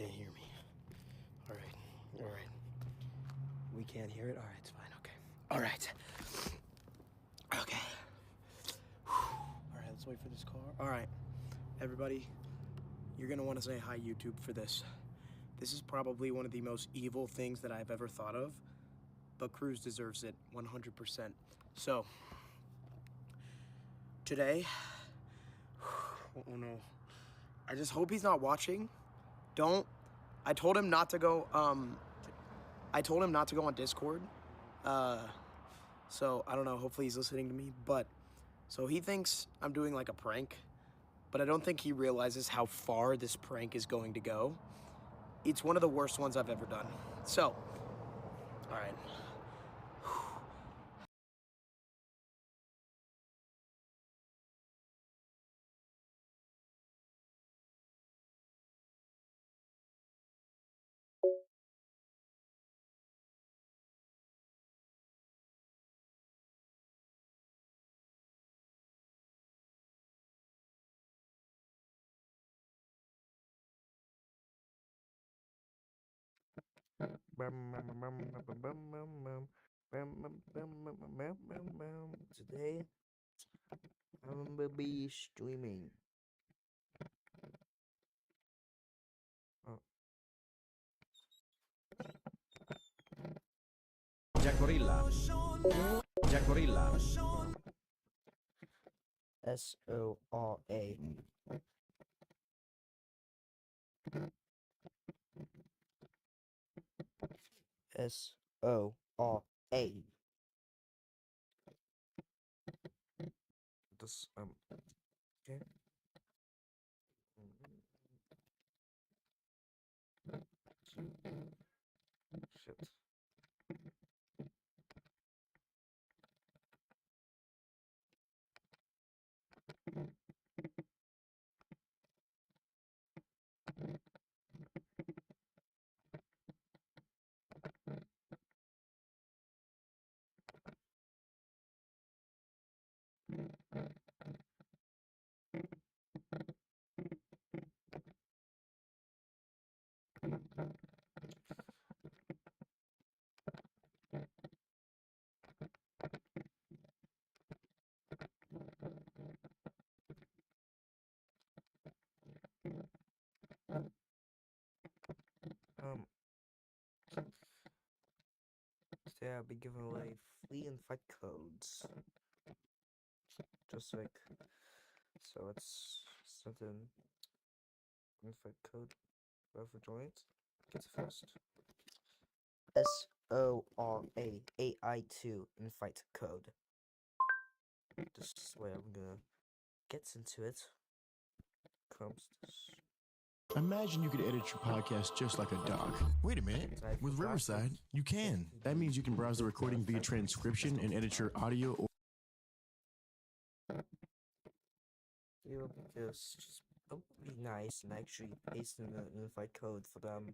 can't hear me. All right. We can't hear it? All right, it's fine, okay. All right. Okay. All right, let's wait for this car. All right, everybody, you're gonna wanna say hi, YouTube, for this. This is probably one of the most evil things that I've ever thought of, but Cruz deserves it 100%. So, today, oh no, I just hope he's not watching. I told him not to go, I told him not to go on Discord. So I don't know, hopefully he's listening to me, but so he thinks I'm doing like a prank, but I don't think he realizes how far this prank is going to go. It's one of the worst ones I've ever done. So, all right. Today, I'm gonna be streaming. Jackorilla. Jackorilla. SORA. SORA. This okay. Shit. Today I'll be giving away free invite codes. Just like so, it's something invite code. Whoever joins gets it first. SORAAI2 invite code. This is where I'm gonna get into it. Comes this. Imagine you could edit your podcast just like a doc. Wait a minute. With Riverside, you can. That means you can browse the recording via transcription and edit your audio or You'll just be nice and actually paste in the invite code for them.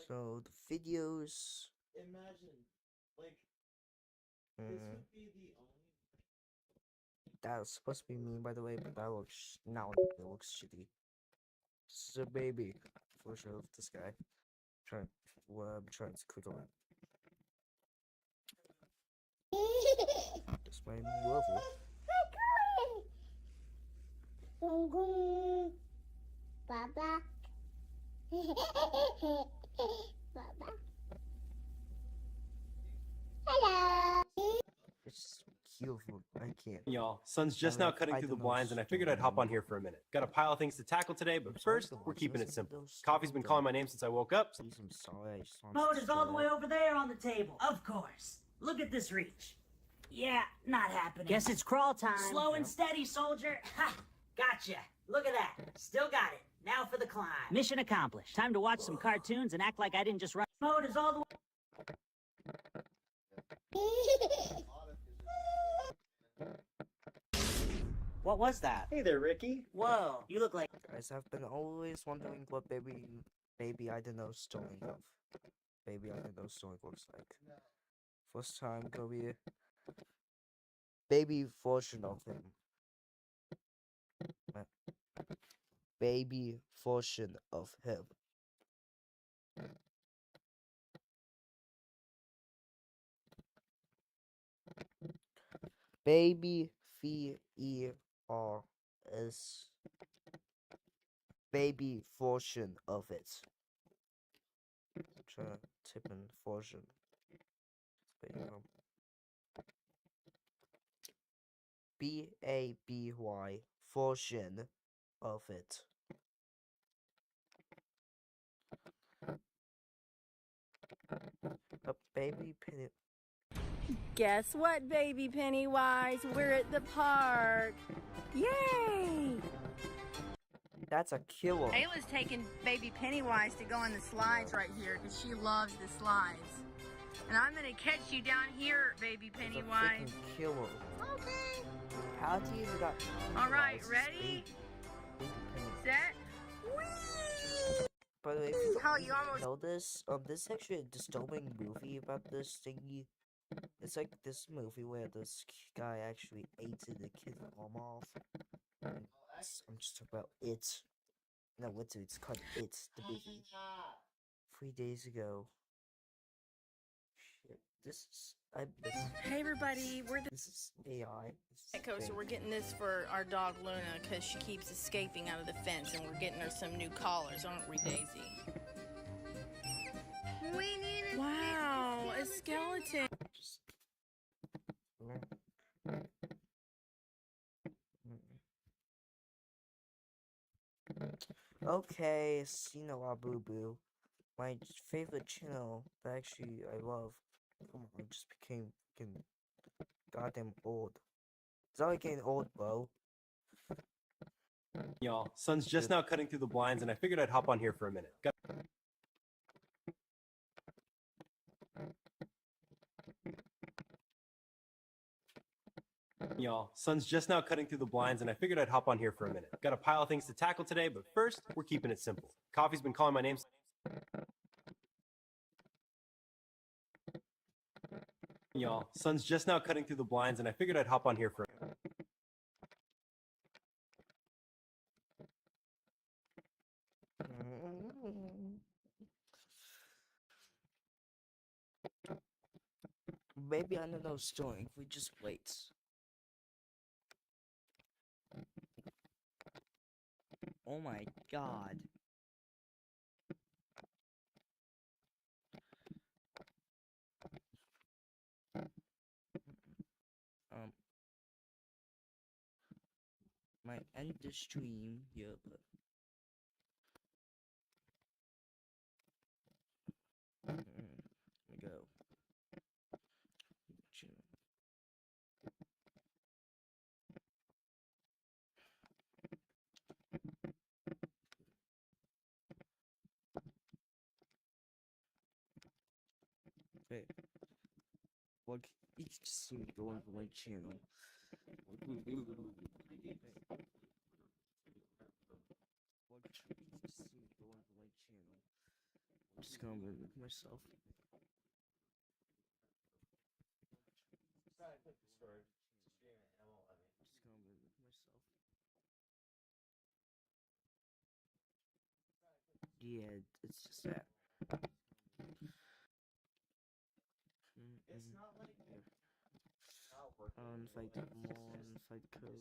So the videos. Imagine, like, This would be the only. That was supposed to be me, by the way, but that looks now it looks shitty. This is a baby version of this guy. I'm trying to click on. This might be level. Baba. Baba. Hello. It's cute. I can't. Y'all, sun's just now cutting through the blinds, and I figured I'd hop on here for a minute. Got a pile of things to tackle today, but first, we're keeping it simple. Coffee's been calling my name since I woke up. Boat is all the way over there on the table. Of course. Look at this reach. Yeah, not happening. Guess it's crawl time. Slow and steady, soldier. Ha! Gotcha. Look at that. Still got it. Now for the climb. Mission accomplished. Time to watch some cartoons and act like I didn't just run. Boat is all the way. What was that? Hey there, Ricky. Whoa, you look like... Guys, I've been always wondering what baby I don't know stoning of. Baby I don't know stoning looks like. First time go here. Baby version of him. Baby version of him. Baby VERS. Baby version of it. Try to type in version. BABY version of it. A baby penny. Guess what, baby Pennywise? We're at the park. Yay! That's a killer. Ayla's taking baby Pennywise to go on the slides right here because she loves the slides. And I'm gonna catch you down here, baby That's Pennywise. a killer. Okay. How do you got? All right, ready? Set. Whee! By the way, if you How you almost know this, this is actually a disturbing movie about this thingy. It's like this movie where this guy actually ate the kid's arm off. I'm just talking about it. No, it's called It, the movie. 3 days ago. Shit, this is Hey everybody, this is AI. So we're getting this for our dog Luna because she keeps escaping out of the fence, and we're getting her some new collars, aren't we, Daisy? We need wow, a skeleton. Okay, Sino Boo Boo. My favorite channel that actually I love. Come on, I just became fucking goddamn old. It's already getting old, bro. Y'all, sun's just now cutting through the blinds, and I figured I'd hop on here for a minute. Y'all, sun's just now cutting through the blinds, and I figured I'd hop on here for a minute. Got a pile of things to tackle today, but first, we're keeping it simple. Coffee's been calling my name. Y'all, sun's just now cutting through the blinds, and I figured I'd hop on here for a minute. Maybe I don't know story if we just wait. Oh my god. Might end the stream here, but let me go. Wait. Well, you can just see me going to my channel. Well, you can just see me going to my channel. I'm just gonna move myself. Yeah, it's just that. Fight fight code.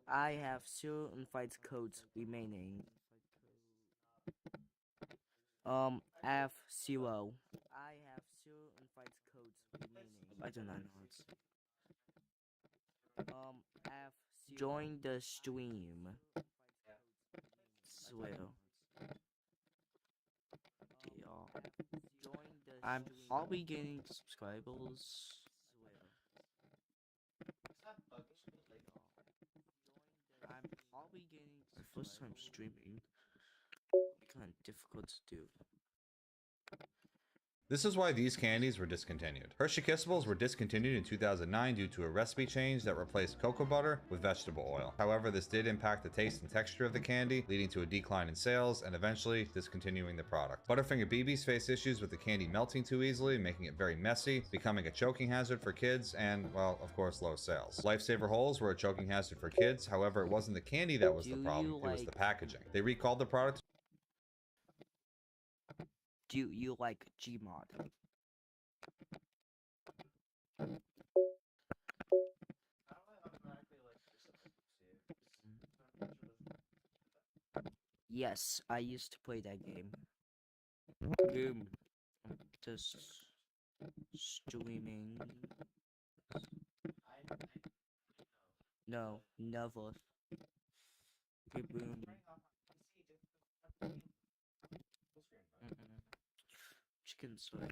I have 0 fight codes remaining. F0. I have 0 fight codes remaining. I do not know it's. F. Join the stream. Swear. I'm probably getting subscribers. I'm probably getting my first time streaming. Kind of difficult to do. This is why these candies were discontinued. Hershey Kissables were discontinued in 2009 due to a recipe change that replaced cocoa butter with vegetable oil. However, this did impact the taste and texture of the candy, leading to a decline in sales and eventually discontinuing the product. Butterfinger BBs face issues with the candy melting too easily, making it very messy, becoming a choking hazard for kids, and, well, of course, low sales. Lifesaver Holes were a choking hazard for kids, however, it wasn't the candy that was the problem, it was the packaging. They recalled the product. Do you like Gmod? Yes, I used to play that game. Just streaming. No, never. Okay, boom. Chicken soy, okay.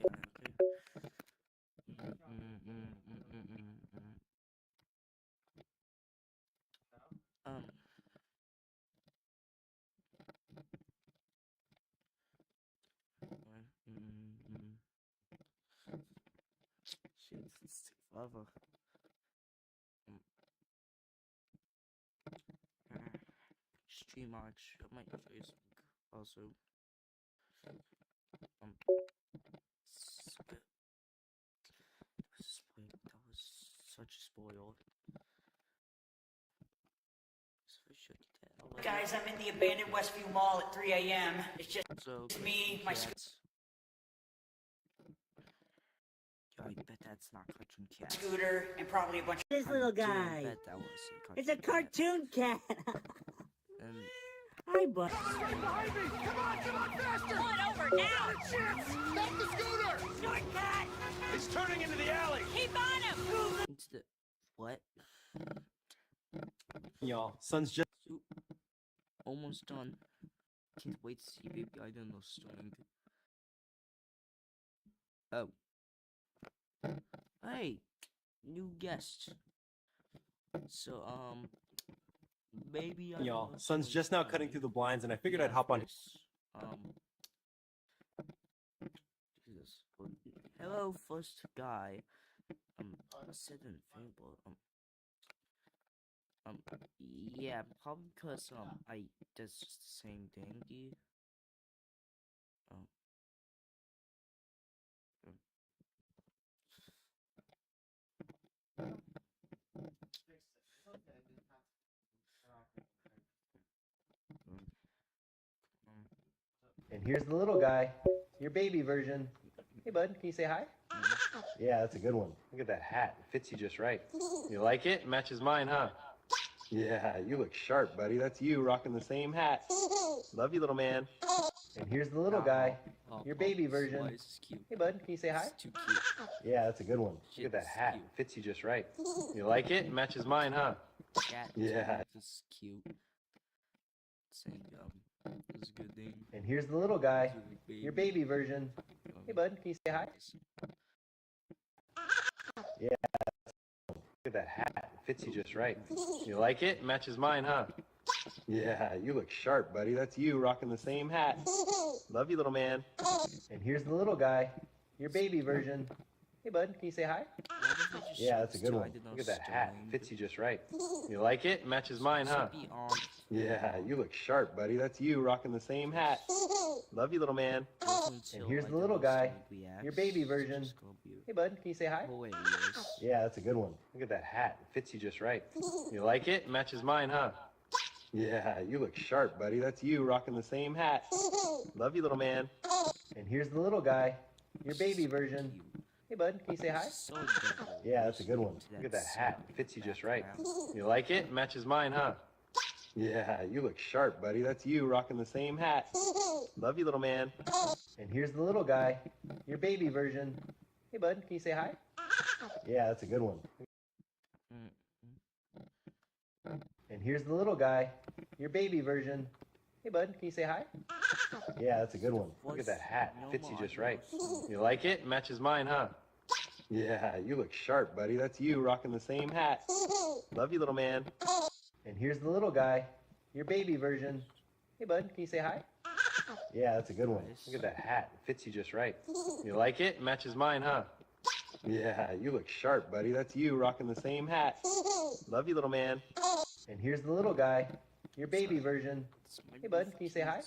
Shit, it's too forever. Stream Arch, I might show you some also. That was such a spoil. So Guys, I'm in the abandoned Westview Mall at 3 a.m. It's just me, my I bet that's not Cartoon Cat. scooter, and probably a bunch of this little guy. I bet that was It's a cartoon cat. And Hi, bud. Behind me! Come on, faster! Pull it over now! Stop the scooter! Shortcut! It's turning into the alley! Keep on him! it's the what? Y'all, sun's just Almost done. Can't wait to see Baby I don't know starting. Oh. Hey, new guest. So maybe y'all, sun's just now cutting through the blinds, and I figured I'd hop on. Jesus. Hello, first guy. Said in Fable. Yeah, probably because I that's just the same thing, dude. And here's the little guy, your baby version. Hey, bud, can you say hi? Yeah, that's a good one. Look at that hat. It fits you just right. You like it? Matches mine, huh? Yeah, you look sharp, buddy. That's you rocking the same hat. Love you, little man. And here's the little guy, your baby version. Hey, bud, can you say hi? It's too cute. Yeah, that's a good one. Look at that hat. It fits you just right. You like it? Matches mine, huh? Cat. Yeah. This is cute. Saying this is a good thing. And here's the little guy, your baby version. Hey, bud, can you say hi? Yeah. Look at that hat. It fits you just right. You like it? Matches mine, huh? Yeah, you look sharp, buddy. That's you rocking the same hat. Love you, little man. And here's the little guy, your baby version. Hey, bud, can you say hi? Yeah, that's a good one. Look at that hat. It fits you just right. You like it? Matches mine, huh? Yeah, you look sharp, buddy. That's you rocking the same hat. Love you, little man. And here's the little guy, your baby version. Hey, bud, can you say hi? Yeah, that's a good one. Look at that hat. It fits you just right. You like it? Matches mine, huh? Yeah, you look sharp, buddy. That's you rocking the same hat. Love you, little man. And here's the little guy, your baby version. Hey, bud, can you say hi? Yeah, that's a good one. Look at that hat. It fits you just right. You like it? Matches mine, huh? Yeah, you look sharp, buddy. That's you rocking the same hat. Love you, little man. And here's the little guy, your baby version. Hey, bud, can you say hi? Yeah, that's a good one. And here's the little guy, your baby version. Hey, bud, can you say hi? Yeah, that's a good one. Look at that hat. It fits you just right. You like it? Matches mine, huh? Yeah, you look sharp, buddy. That's you rocking the same hat. Love you, little man. And here's the little guy, your baby version. Hey, bud, can you say hi? Yeah, that's a good one. Nice. Look at that hat. It fits you just right. You like it? Matches mine, huh? Yeah, you look sharp, buddy. That's you rocking the same hat. Love you, little man. And here's the little guy, your baby version. Hey, bud, can you say hi?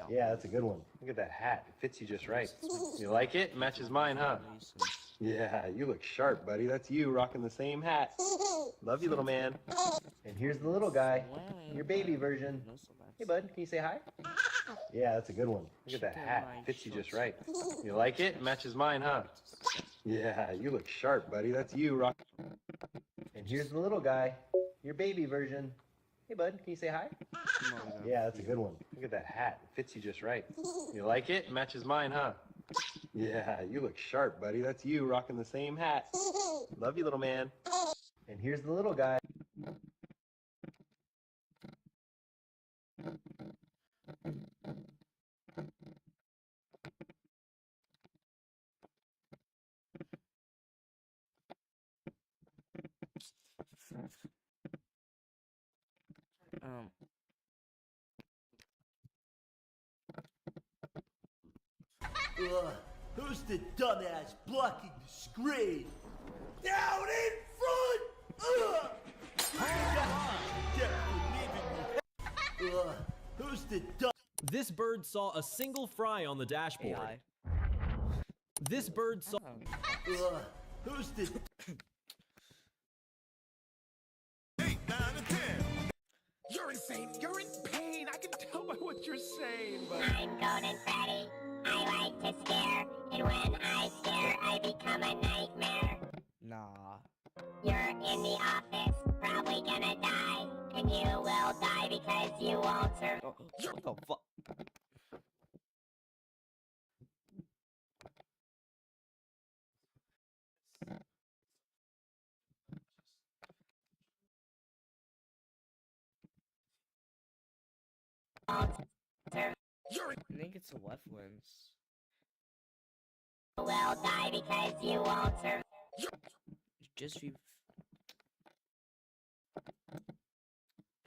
Yeah, that's a good one. Look at that hat. It fits you just right. You like it? Matches mine, huh? Yeah, you look sharp, buddy. That's you rocking the same hat. Love you, little man. And here's the little guy, your baby version. Hey, bud, can you say hi? Yeah, that's a good one. Look at that hat. It fits you just right. You like it? Matches mine, huh? Yeah, you look sharp, buddy. That's you rock. And here's the little guy, your baby version. Hey, bud, can you say hi? Yeah, that's a good one. Look at that hat. It fits you just right. You like it? Matches mine, huh? Yeah, you look sharp, buddy. That's you rocking the same hat. Love you, little man. And here's the little guy. Who's the dumbass blocking the screen? Down in front! Who's the dumb? This bird saw a single fry on the dashboard. AI. This bird saw. Who's the 8, 9, and 10. You're insane. You're in pain. I can tell by what you're saying, but I'm Golden Freddy. I like to scare, and when I scare, I become a nightmare. Nah. You're in the office, probably gonna die, and you will die because you won't survive. What the fuck? I think it's a reference. You will die because you won't survive. Just re.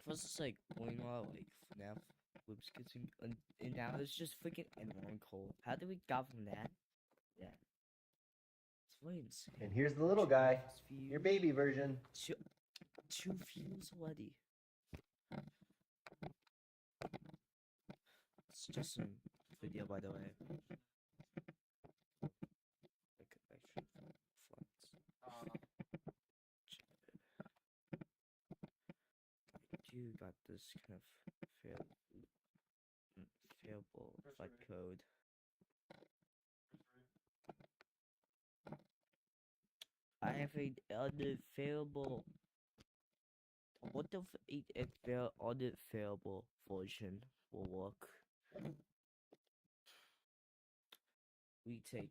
First it's like going on like FNAF whips getting and now it's just freaking N1 cold. How did we got from that? Yeah. It's really insane. And here's the little guy, your baby version. Two views already. It's just a video, by the way. I do got this kind of failable flight code. I have an unfailable. What if a unfailable version will work? We take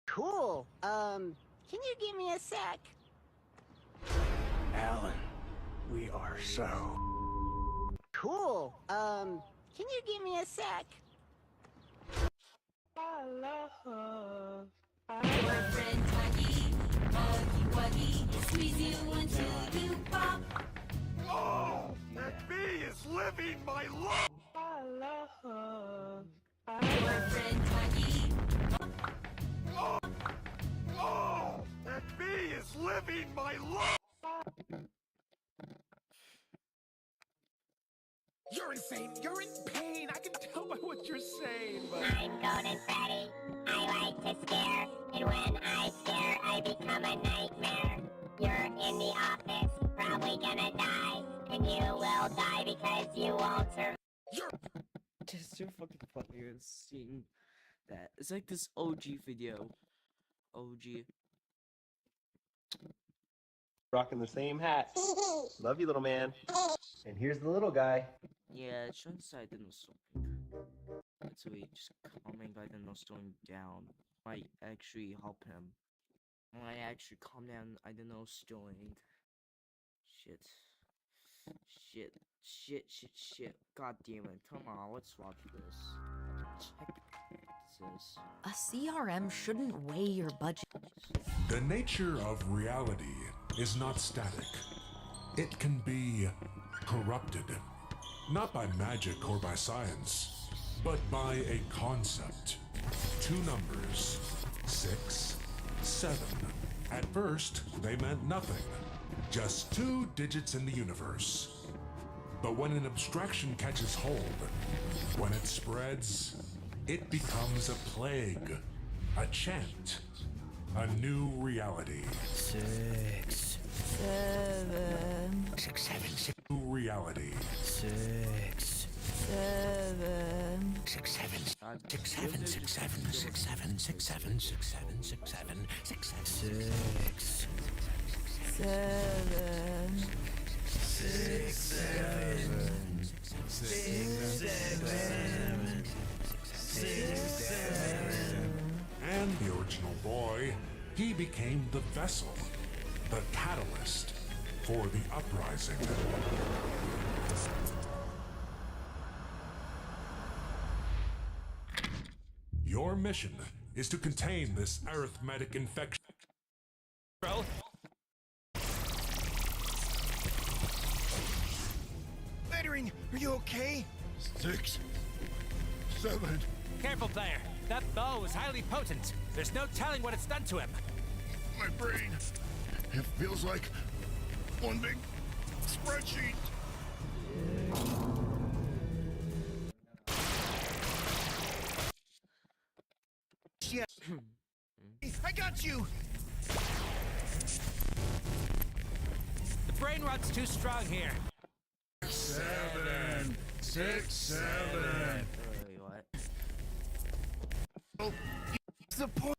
Cool. Can you give me a sec? Alan, we are so Cool. Can you give me a sec? I love. Boyfriend Tuggy, Huggy Wuggy, squeeze you until you pop. Oh, that bee is living my life. I love. Boyfriend Tuggy. Oh, that bee is living my life. You're insane. You're in pain. I can tell by what you're saying, but I'm Golden Freddy. I like to scare, and when I scare, I become a nightmare. You're in the office, probably gonna die, and you will die because you won't survive. just too fucking funny seeing that. It's like this OG video. OG. Rocking the same hat. Love you, little man. And here's the little guy. Yeah, Sean said I didn't slowing. So he just calming by the no slowing down might actually help him. Might actually calm down. I don't know, slowing. Shit. Shit. God damn it. Come on, let's watch this. Check this this? A CRM shouldn't weigh your budget. The nature of reality is not static. It can be corrupted, not by magic or by science, but by a concept. Two numbers, 6, 7. At first, they meant nothing, just 2 digits in the universe. But when an abstraction catches hold, when it spreads, it becomes a plague, a chant, a new reality. 6, 7, 6, 7, 6. New reality. 6, 7, 6, 7, 6, 7, 6, 7, 6, 7, 6, 7, 6, 7, 6, 7, 6, 7, 6, 7, 6, 7, 6, 7. And the original boy, he became the vessel, the catalyst for the uprising. Your mission is to contain this arithmetic infection. Bro. Lettering, are you okay? 6, 7. Careful, player. That bow is highly potent. There's no telling what it's done to him. My brain. It feels like one big spreadsheet. Yeah. I got you. The brain rot's too strong here. 7, 6, 7. Wait, what? Oh, the point.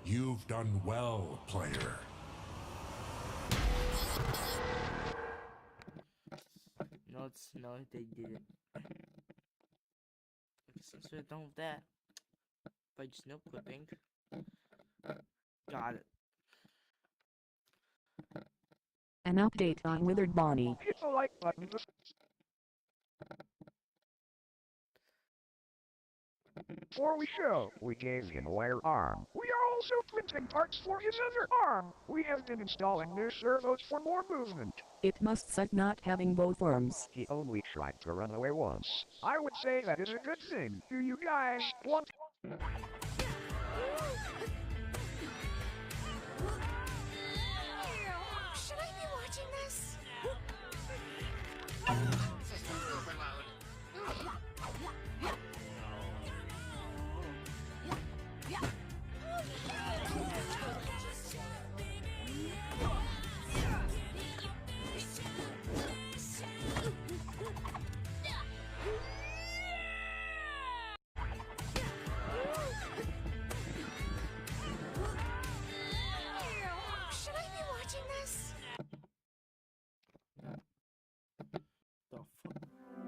You've done well, player. No, they didn't. Since we're done with that, by just no clipping. Got it. An update on Withered Bonnie. Hit the like button. Before we show, we gave him a wire arm. We are also printing parts for his other arm. We have been installing new servos for more movement. It must suck not having both arms. He only tried to run away once. I would say that is a good thing. Do you guys want... Should I be watching this? Should I be watching this? The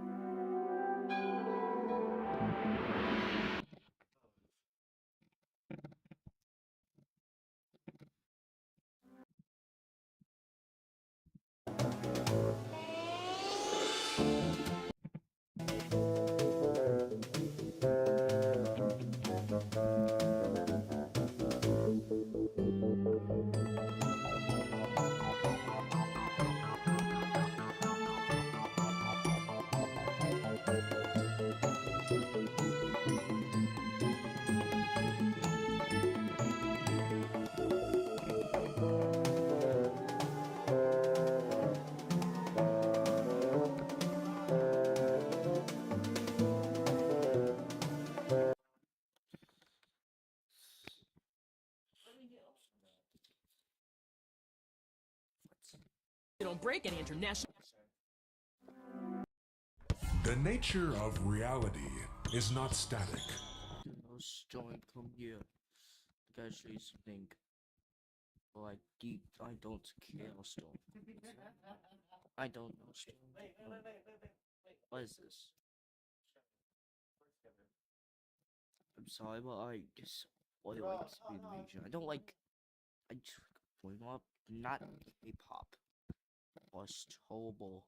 fuck? You don't break any international. The nature of reality is not static. Let's join, come here. I gotta show you something. Like, I don't care, Storm. I don't know, Storm. What is this? I'm sorry, but I just Boy likes invasion. I don't like. I point up, not K-pop. Most horrible.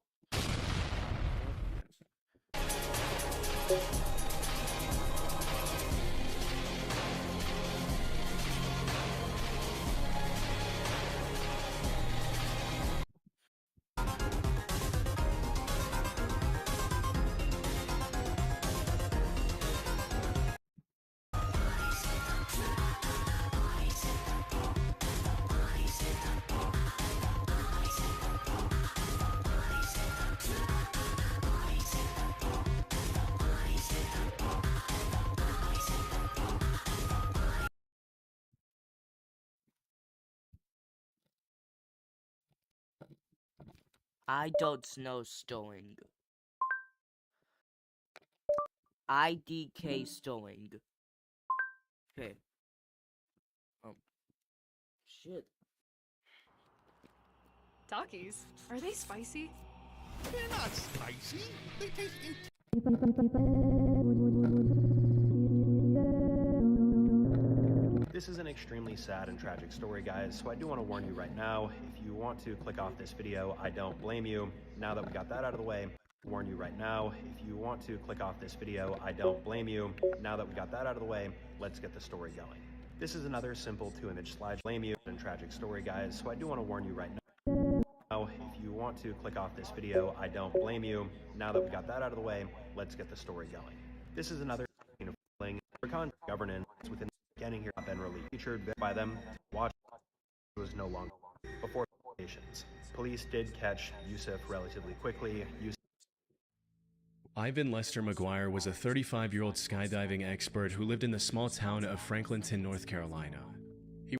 I don't know stowing. IDK stowing. Okay. Shit. Takis? Are they spicy? They're not spicy. They taste This is an extremely sad and tragic story, guys, so I do want to warn you right now. If you want to click off this video, I don't blame you. Now that we got that out of the way, warn you right now. If you want to click off this video, I don't blame you. Now that we got that out of the way, let's get the story going. This is another simple 2-image slide. Blame you and tragic story, guys, so I do want to warn you right now. If you want to click off this video, I don't blame you. Now that we got that out of the way, let's get the story going. This is another for governance within getting here been released, featured by them. Watch was no longer before patients. Police did catch Yusuf relatively quickly. Ivan Lester McGuire was a 35-year-old skydiving expert who lived in the small town of Franklinton, North Carolina.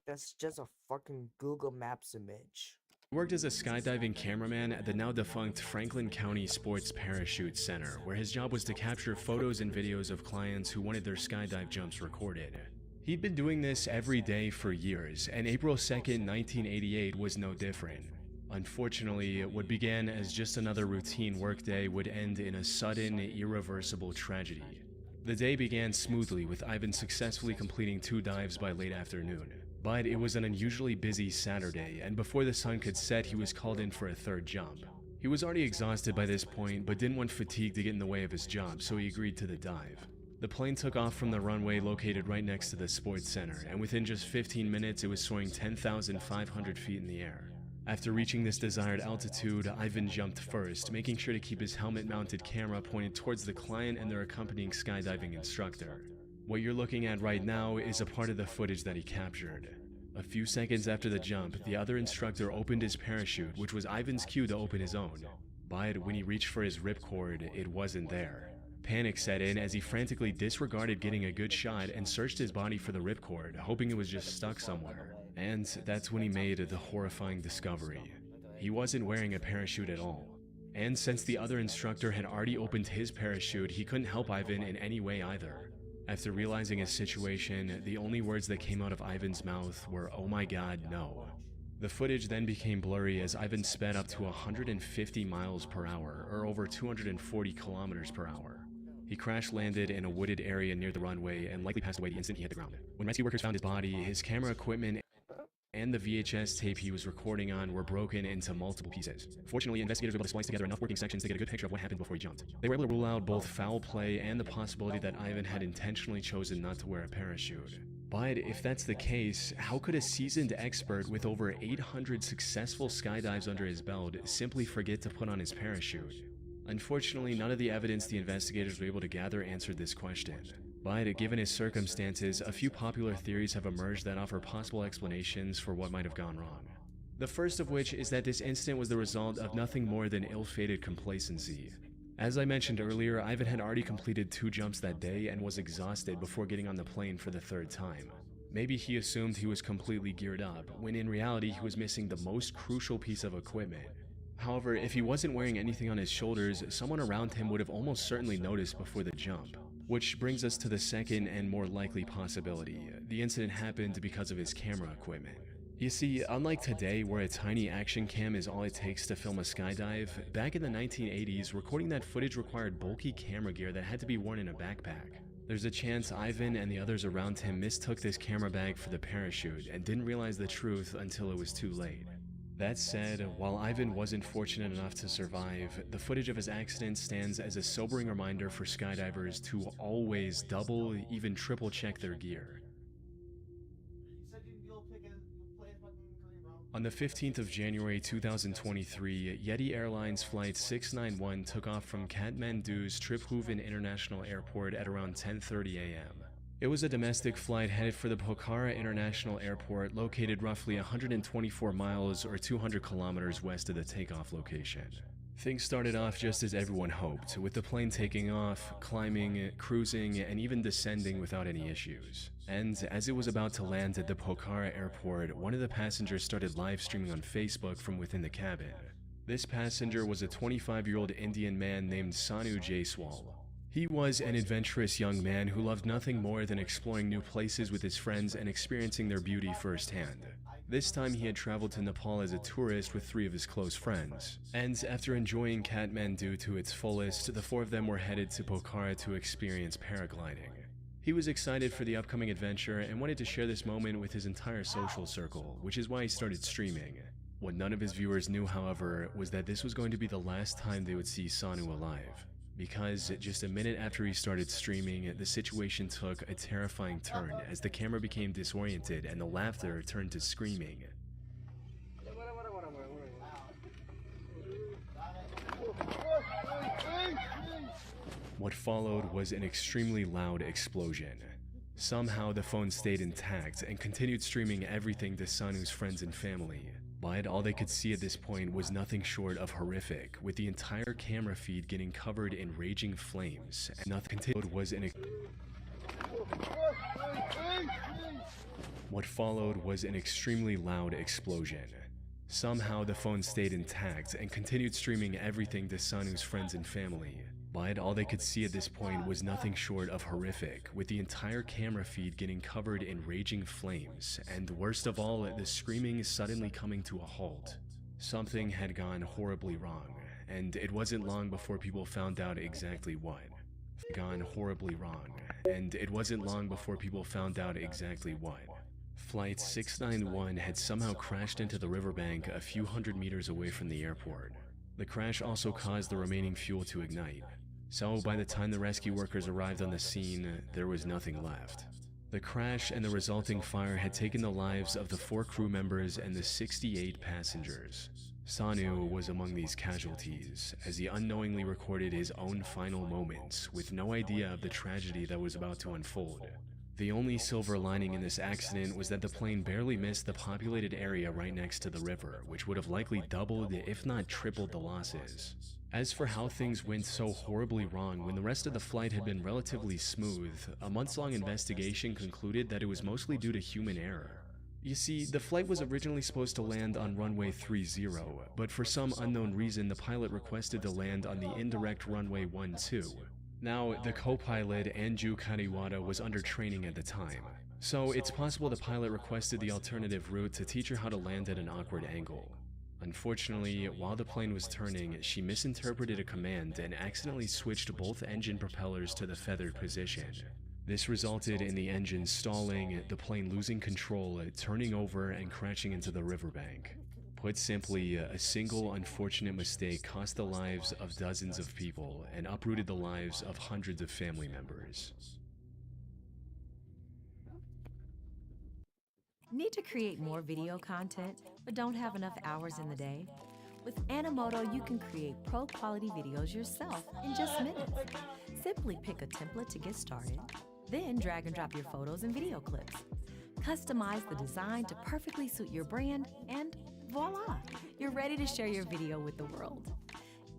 That's just a fucking Google Maps image. He worked as a skydiving cameraman at the now-defunct Franklin County Sports Parachute Center, where his job was to capture photos and videos of clients who wanted their skydive jumps recorded. He'd been doing this every day for years, and April 2nd, 1988 was no different. Unfortunately, what began as just another routine workday would end in a sudden, irreversible tragedy. The day began smoothly, with Ivan successfully completing 2 dives by late afternoon. But it was an unusually busy Saturday, and before the sun could set, he was called in for a 3rd jump. He was already exhausted by this point, but didn't want fatigue to get in the way of his job, so he agreed to the dive. The plane took off from the runway located right next to the sports center, and within just 15 minutes it was soaring 10,500 feet in the air. After reaching this desired altitude, Ivan jumped first, making sure to keep his helmet-mounted camera pointed towards the client and their accompanying skydiving instructor. What you're looking at right now is a part of the footage that he captured. A few seconds after the jump, the other instructor opened his parachute, which was Ivan's cue to open his own. But when he reached for his ripcord, it wasn't there. Panic set in as he frantically disregarded getting a good shot and searched his body for the ripcord, hoping it was just stuck somewhere. And that's when he made the horrifying discovery. He wasn't wearing a parachute at all. And since the other instructor had already opened his parachute, he couldn't help Ivan in any way either. After realizing his situation, the only words that came out of Ivan's mouth were, "Oh my God, no." The footage then became blurry as Ivan sped up to 150 miles per hour, or over 240 kilometers per hour. He crash-landed in a wooded area near the runway and likely passed away the instant he hit the ground. When rescue workers found his body, his camera equipment and the VHS tape he was recording on were broken into multiple pieces. Fortunately, investigators were able to splice together enough working sections to get a good picture of what happened before he jumped. They were able to rule out both foul play and the possibility that Ivan had intentionally chosen not to wear a parachute. But if that's the case, how could a seasoned expert with over 800 successful skydives under his belt simply forget to put on his parachute? Unfortunately, none of the evidence the investigators were able to gather answered this question. But given his circumstances, a few popular theories have emerged that offer possible explanations for what might have gone wrong. The first of which is that this incident was the result of nothing more than ill-fated complacency. As I mentioned earlier, Ivan had already completed 2 jumps that day and was exhausted before getting on the plane for the 3rd time. Maybe he assumed he was completely geared up, when in reality he was missing the most crucial piece of equipment. However, if he wasn't wearing anything on his shoulders, someone around him would have almost certainly noticed before the jump. Which brings us to the second and more likely possibility. The incident happened because of his camera equipment. You see, unlike today where a tiny action cam is all it takes to film a skydive, back in the 1980s, recording that footage required bulky camera gear that had to be worn in a backpack. There's a chance Ivan and the others around him mistook this camera bag for the parachute and didn't realize the truth until it was too late. That said, while Ivan wasn't fortunate enough to survive, the footage of his accident stands as a sobering reminder for skydivers to always double, even triple check their gear. On the 15th of January 2023, Yeti Airlines Flight 691 took off from Kathmandu's Triphuvan International Airport at around 10:30 a.m. It was a domestic flight headed for the Pokhara International Airport, located roughly 124 miles or 200 kilometers west of the takeoff location. Things started off just as everyone hoped, with the plane taking off, climbing, cruising, and even descending without any issues. And as it was about to land at the Pokhara airport, one of the passengers started live streaming on Facebook from within the cabin. This passenger was a 25-year-old Indian man named Sanu Jaiswal. He was an adventurous young man who loved nothing more than exploring new places with his friends and experiencing their beauty firsthand. This time he had traveled to Nepal as a tourist with 3 of his close friends, and after enjoying Kathmandu to its fullest, the 4 of them were headed to Pokhara to experience paragliding. He was excited for the upcoming adventure and wanted to share this moment with his entire social circle, which is why he started streaming. What none of his viewers knew, however, was that this was going to be the last time they would see Sanu alive. Because just a minute after he started streaming, the situation took a terrifying turn as the camera became disoriented and the laughter turned to screaming. What followed was an extremely loud explosion. Somehow the phone stayed intact and continued streaming everything to Sanu's friends and family. But all they could see at this point was nothing short of horrific, with the entire camera feed getting covered in raging flames, and nothing continued was What followed was an extremely loud explosion. Somehow the phone stayed intact and continued streaming everything to Sanu's friends and family. But all they could see at this point was nothing short of horrific, with the entire camera feed getting covered in raging flames, and worst of all, the screaming suddenly coming to a halt. Something had gone horribly wrong, and it wasn't long before people found out exactly what. Flight 691 had somehow crashed into the riverbank a few hundred meters away from the airport. The crash also caused the remaining fuel to ignite. So by the time the rescue workers arrived on the scene, there was nothing left. The crash and the resulting fire had taken the lives of the 4 crew members and the 68 passengers. Sanu was among these casualties, as he unknowingly recorded his own final moments, with no idea of the tragedy that was about to unfold. The only silver lining in this accident was that the plane barely missed the populated area right next to the river, which would have likely doubled, if not tripled, the losses. As for how things went so horribly wrong when the rest of the flight had been relatively smooth, a months-long investigation concluded that it was mostly due to human error. You see, the flight was originally supposed to land on runway 30, but for some unknown reason the pilot requested to land on the indirect runway 12. Now, the co-pilot, Anju Kariwada, was under training at the time, so it's possible the pilot requested the alternative route to teach her how to land at an awkward angle. Unfortunately, while the plane was turning, she misinterpreted a command and accidentally switched both engine propellers to the feathered position. This resulted in the engine stalling, the plane losing control, turning over, and crashing into the riverbank. Put simply, a single unfortunate mistake cost the lives of dozens of people and uprooted the lives of hundreds of family members. Need to create more video content, but don't have enough hours in the day? With Animoto, you can create pro-quality videos yourself in just minutes. Simply pick a template to get started, then drag and drop your photos and video clips. Customize the design to perfectly suit your brand, and voila! You're ready to share your video with the world.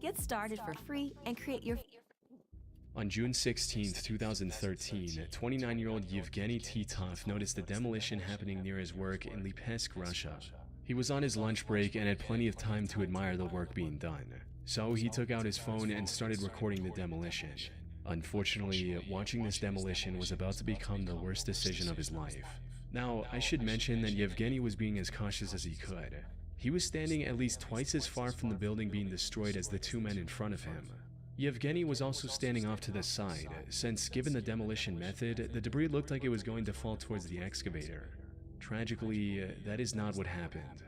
Get started for free and create your... On June 16, 2013, 29-year-old Yevgeny Titov noticed a demolition happening near his work in Lipetsk, Russia. He was on his lunch break and had plenty of time to admire the work being done. So he took out his phone and started recording the demolition. Unfortunately, watching this demolition was about to become the worst decision of his life. Now, I should mention that Yevgeny was being as cautious as he could. He was standing at least twice as far from the building being destroyed as the 2 men in front of him. Yevgeny was also standing off to the side, since given the demolition method, the debris looked like it was going to fall towards the excavator. Tragically, that is not what happened.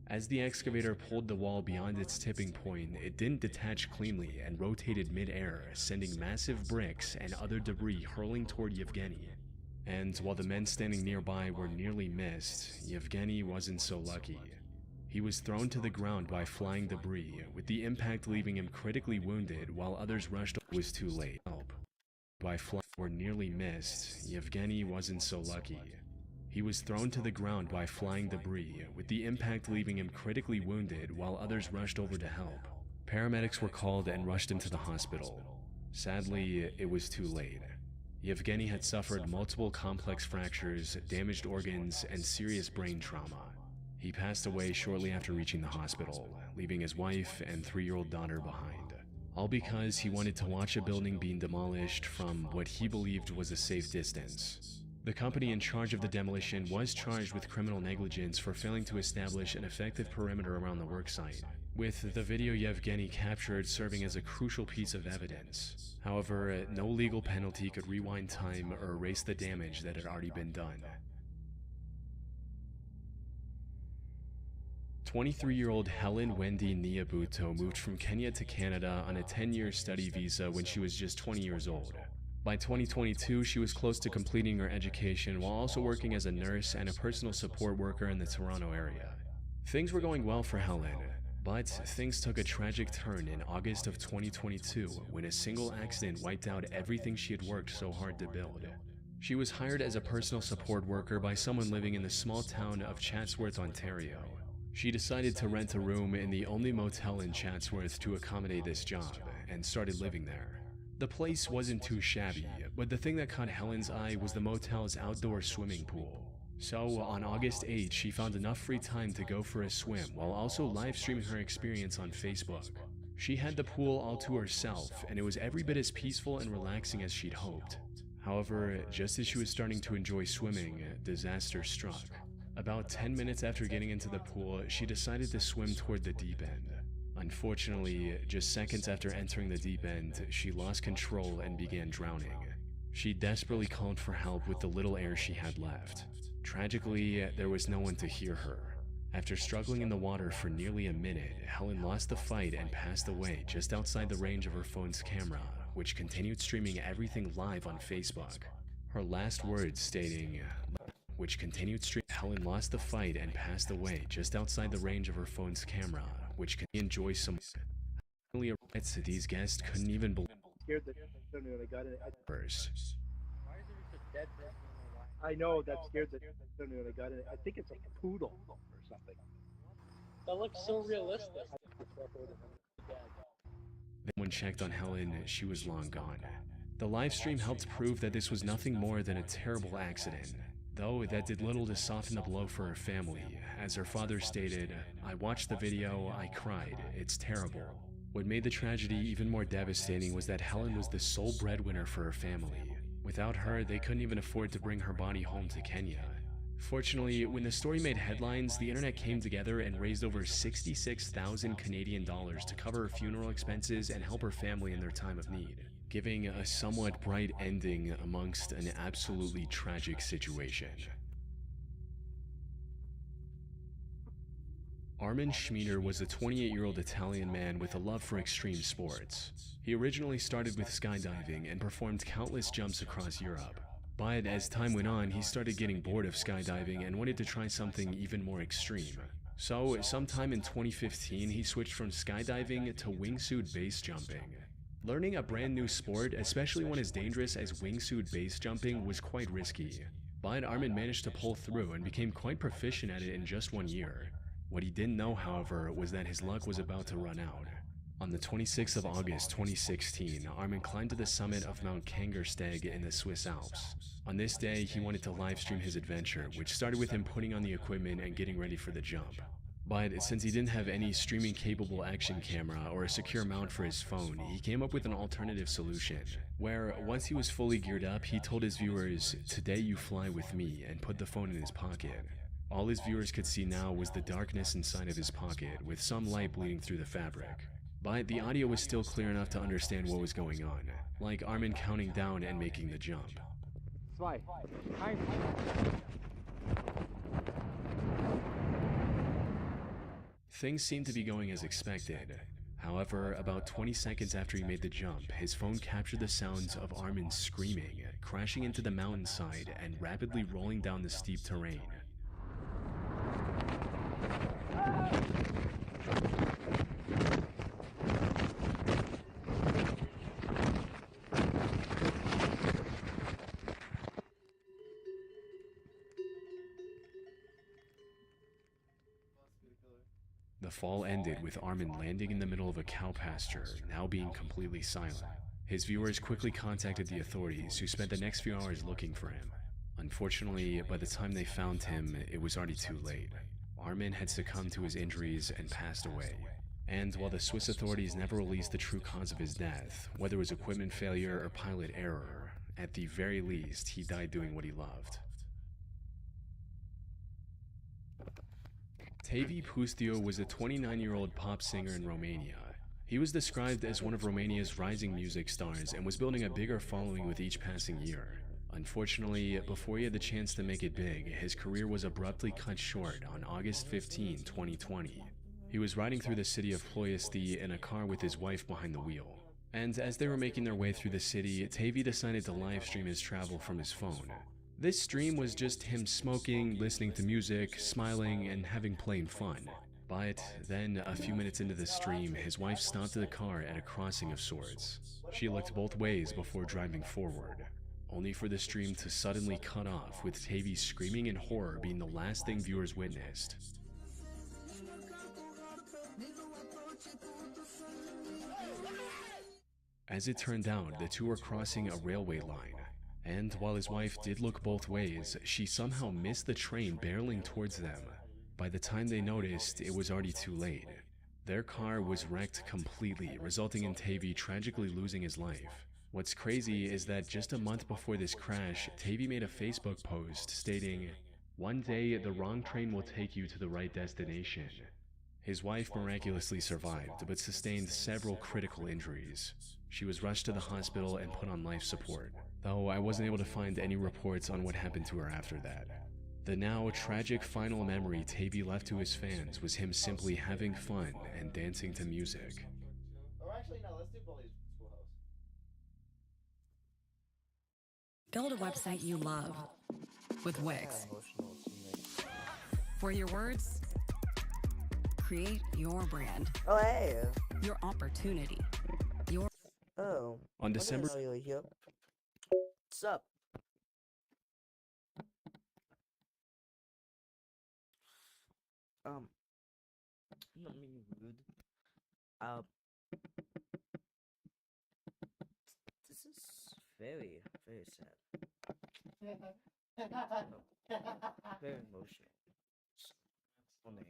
As the excavator pulled the wall beyond its tipping point, it didn't detach cleanly and rotated mid-air, sending massive bricks and other debris hurling toward Yevgeny. And while the men standing nearby were nearly missed, Yevgeny wasn't so lucky. He was thrown to the ground by flying debris, with the impact leaving him critically wounded while others rushed. It was too late. Help. By flying were nearly missed, Yevgeny wasn't so lucky. He was thrown to the ground by flying debris, with the impact leaving him critically wounded while others rushed over to help. Paramedics were called and rushed him to the hospital. Sadly, it was too late. Yevgeny had suffered multiple complex fractures, damaged organs, and serious brain trauma. He passed away shortly after reaching the hospital, leaving his wife and 3-year-old daughter behind. All because he wanted to watch a building being demolished from what he believed was a safe distance. The company in charge of the demolition was charged with criminal negligence for failing to establish an effective perimeter around the worksite, with the video Yevgeny captured serving as a crucial piece of evidence. However, no legal penalty could rewind time or erase the damage that had already been done. 23-year-old Helen Wendy Nyabuto moved from Kenya to Canada on a 10-year study visa when she was just 20 years old. By 2022, she was close to completing her education while also working as a nurse and a personal support worker in the Toronto area. Things were going well for Helen, but things took a tragic turn in August of 2022 when a single accident wiped out everything she had worked so hard to build. She was hired as a personal support worker by someone living in the small town of Chatsworth, Ontario. She decided to rent a room in the only motel in Chatsworth to accommodate this job, and started living there. The place wasn't too shabby, but the thing that caught Helen's eye was the motel's outdoor swimming pool. So, on August 8, she found enough free time to go for a swim while also live streaming her experience on Facebook. She had the pool all to herself, and it was every bit as peaceful and relaxing as she'd hoped. However, just as she was starting to enjoy swimming, disaster struck. About 10 minutes after getting into the pool, she decided to swim toward the deep end. Unfortunately, just seconds after entering the deep end, she lost control and began drowning. She desperately called for help with the little air she had left. Tragically, there was no one to hear her. After struggling in the water for nearly a minute, Helen lost the fight and passed away just outside the range of her phone's camera, which continued streaming everything live on Facebook. Her last words stating, Helen lost the fight and passed away just outside the range of her phone's camera, which can enjoy some. These guests couldn't even believe. First. I know that scared the when I got it. I think it's a poodle or something. That looks so realistic. When checked on Helen, she was long gone. The live stream helped prove that this was nothing more than a terrible accident, though that did little to soften the blow for her family. As her father stated, "I watched the video, I cried, it's terrible." What made the tragedy even more devastating was that Helen was the sole breadwinner for her family. Without her, they couldn't even afford to bring her body home to Kenya. Fortunately, when the story made headlines, the internet came together and raised over 66,000 Canadian dollars to cover her funeral expenses and help her family in their time of need, giving a somewhat bright ending amongst an absolutely tragic situation. Armin Schmieder was a 28-year-old Italian man with a love for extreme sports. He originally started with skydiving and performed countless jumps across Europe. But as time went on, he started getting bored of skydiving and wanted to try something even more extreme. So, sometime in 2015, he switched from skydiving to wingsuit base jumping. Learning a brand new sport, especially one as dangerous as wingsuit base jumping, was quite risky. But Armin managed to pull through and became quite proficient at it in just 1 year. What he didn't know, however, was that his luck was about to run out. On the 26th of August 2016, Armin climbed to the summit of Mount Kangersteg in the Swiss Alps. On this day, he wanted to livestream his adventure, which started with him putting on the equipment and getting ready for the jump. But since he didn't have any streaming-capable action camera or a secure mount for his phone, he came up with an alternative solution, where once he was fully geared up, he told his viewers, "Today you fly with me," and put the phone in his pocket. All his viewers could see now was the darkness inside of his pocket, with some light bleeding through the fabric. But the audio was still clear enough to understand what was going on, like Armin counting down and making the jump. 2, 1. Things seemed to be going as expected. However, about 20 seconds after he made the jump, his phone captured the sounds of Armin screaming, crashing into the mountainside and rapidly rolling down the steep terrain. The fall ended with Armin landing in the middle of a cow pasture, now being completely silent. His viewers quickly contacted the authorities, who spent the next few hours looking for him. Unfortunately, by the time they found him, it was already too late. Armin had succumbed to his injuries and passed away. And while the Swiss authorities never released the true cause of his death, whether it was equipment failure or pilot error, at the very least, he died doing what he loved. Tevye Pustio was a 29-year-old pop singer in Romania. He was described as one of Romania's rising music stars and was building a bigger following with each passing year. Unfortunately, before he had the chance to make it big, his career was abruptly cut short on August 15, 2020. He was riding through the city of Ploiesti in a car with his wife behind the wheel. And as they were making their way through the city, Tevye decided to livestream his travel from his phone. This stream was just him smoking, listening to music, smiling, and having plain fun. But then, a few minutes into the stream, his wife stopped the car at a crossing of sorts. She looked both ways before driving forward, only for the stream to suddenly cut off, with Tevye screaming in horror being the last thing viewers witnessed. As it turned out, the two were crossing a railway line. And while his wife did look both ways, she somehow missed the train barreling towards them. By the time they noticed, it was already too late. Their car was wrecked completely, resulting in Tevye tragically losing his life. What's crazy is that just a month before this crash, Tevye made a Facebook post stating, "One day, the wrong train will take you to the right destination." His wife miraculously survived, but sustained several critical injuries. She was rushed to the hospital and put on life support, though I wasn't able to find any reports on what happened to her after that. The now tragic final memory Tevye left to his fans was him simply having fun and dancing to music. Or actually, no, let's do Bully's Schoolhouse. Build a website you love with Wix. For your words, create your brand. Oh, hey. Your opportunity. Your On December. What's up? Not meaning rude. This is very, very sad. Very emotional. Stunning.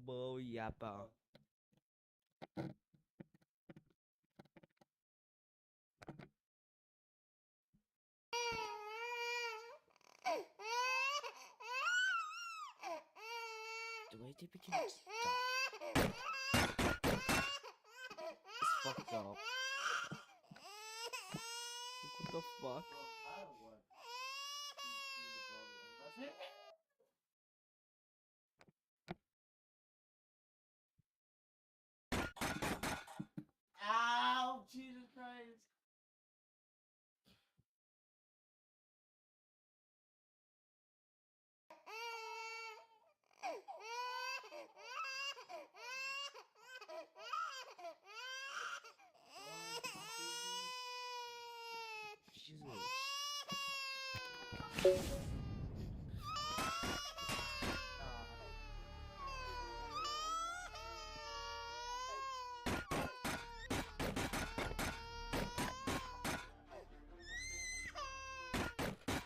Bobo yappa. The way they begin to stop. It's fucked up. What the fuck? Ow! Jesus Christ!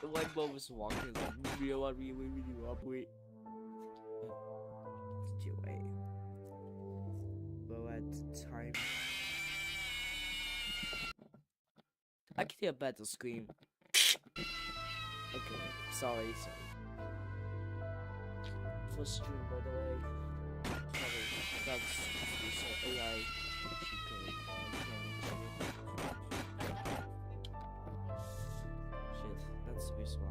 The white boy was walking like really up wait. Wait. But at the time I can hear better scream. Okay, sorry. For stream by the way. Sorry, that's AI. Shit, that's the reason why.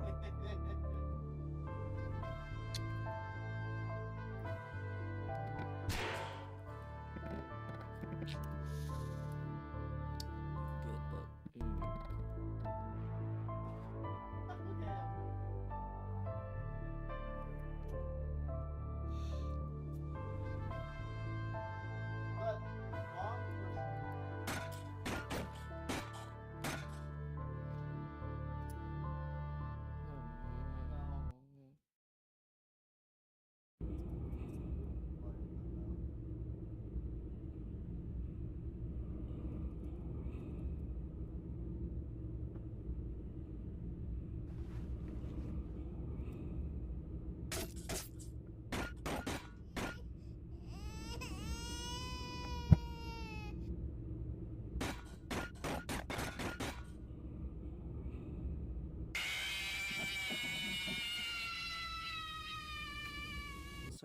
Good, but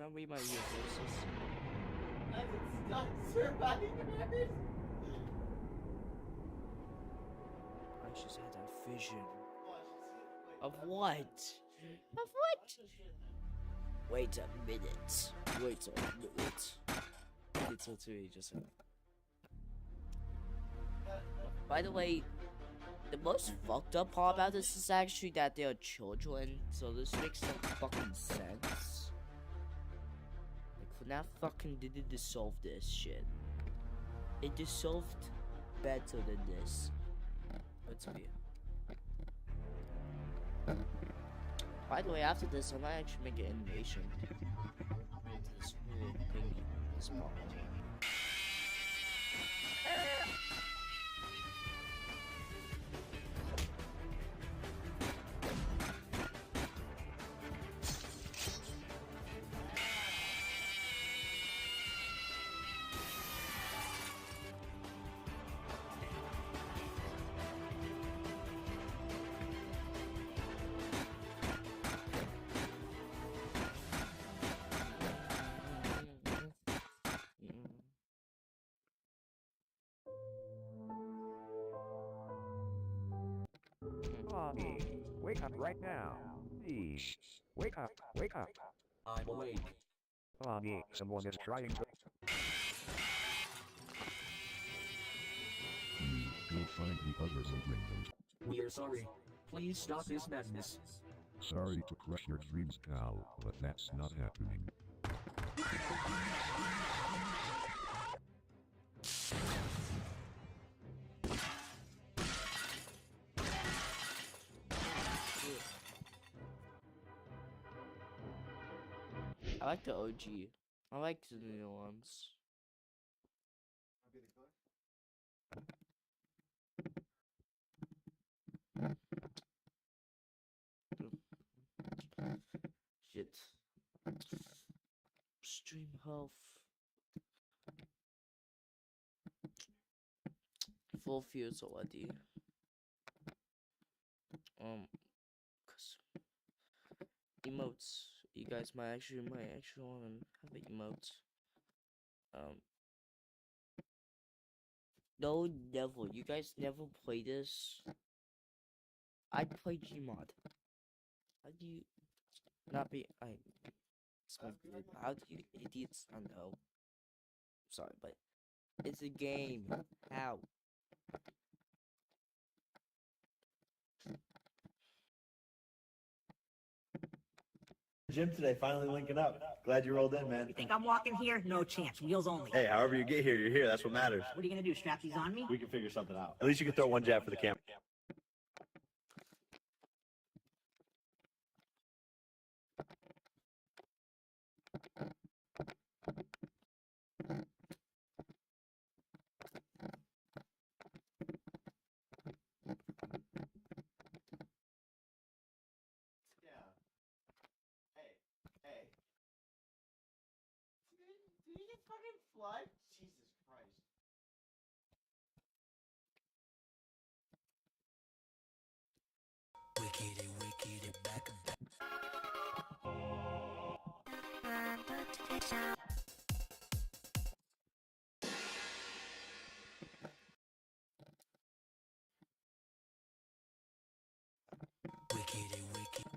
can read my ear voices. Stop surviving. I just had that vision. Of what? Of what? Wait a minute. It's all too just. By the way, the most fucked up part about this is actually that they are children, so this makes some fucking sense. Like, FNAF fucking didn't dissolve this shit. It dissolved better than this. Let's be. By the way, after this, I might actually make an animation. This cool thingy, this part. Mommy, wake up right now. Please. Wake up, wake up. I'm awake. Mommy, someone is trying to... Go find the others and bring them. We are sorry. Please stop this madness. Sorry to crush your dreams, pal, but that's not happening. I like the OG. I like the new ones. Shit. Stream health. Full fuse already. Cause emotes. You guys might actually want to have the emotes. No, never. You guys never play this. I play Gmod. How do you not be? It's my weird. How do you idiots? I know. Sorry, but it's a game. How? Gym today, finally linking up. Glad you rolled in, man. You think I'm walking here? No chance. Wheels only. Hey, however you get here, you're here. That's what matters. What are you gonna do? Strap these on me? We can figure something out. At least you can throw one jab for the camera. Yeah. Hey. Hey. Did you just fucking fly? Jesus Christ. Wickedy, wickedy, back and back. Wickedy, wickedy.